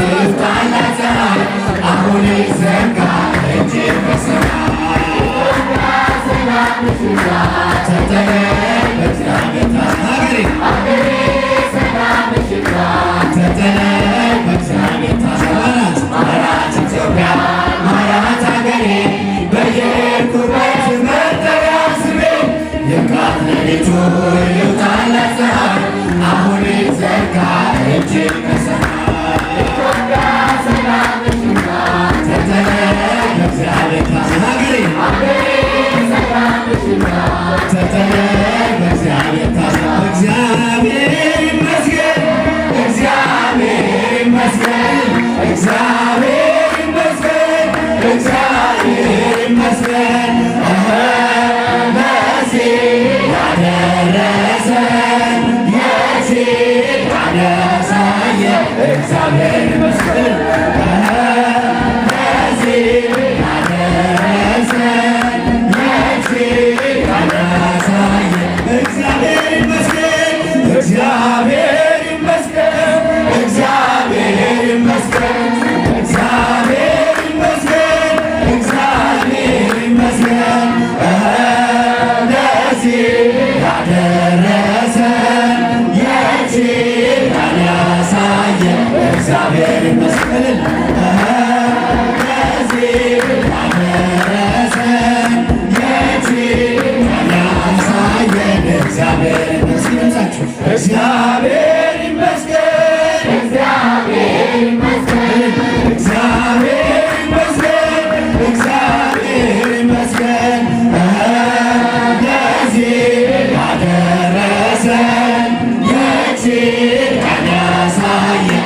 ይውጣላት ፀሐይ አሁን ይዘርጋ እጅ በሰማይ ተጠለል በእግዚአብሔር ሀገሬ ተጠለል በእግዚአብሔር ማራት ኢትዮጵያ ማራት ሀገሬ በየሄድኩበት መጠሪያ ስሜ ይብቃት ሌሊቱ ይውጣላት ፀሐይ አሁን ይዘርጋ እጅ በሰማይ ተጠለል በእግዚአብሔር ሀገሬ ተጠለል በእግዚአብሔር እግዚአብሔር ይመስገን እግዚአብሔር ይመስገን እግዚአብሔር ይመስገን እግዚአብሔር ይመስገን በዚህ ያደረሰን የዚህ ያነሳየን እግዚአብሔር ይመስገን በዚህ ያደረሰን የዚህ ያነሳየን እግዚአብሔር ይመስገን እግዚአብሔር ይመስገን እግዚአብሔር ይመስገን እግዚአብሔር ይመስገን እግዚአብሔር ይመስገን ለዚህ ያደረሰን የዚህ ያነሳየን እግዚአብሔር ይመስገን ለዚህ ያደረሰን የዚህ ያነሳየን እግዚአብሔር ይመስገን እግዚአብሔር ይመስገን እግዚአብሔር ይመስገን እግዚአብሔር ይመስገን እግዚአብሔር ይመስገን ለዚህ ያደረሰን የዚህ ያነሳየን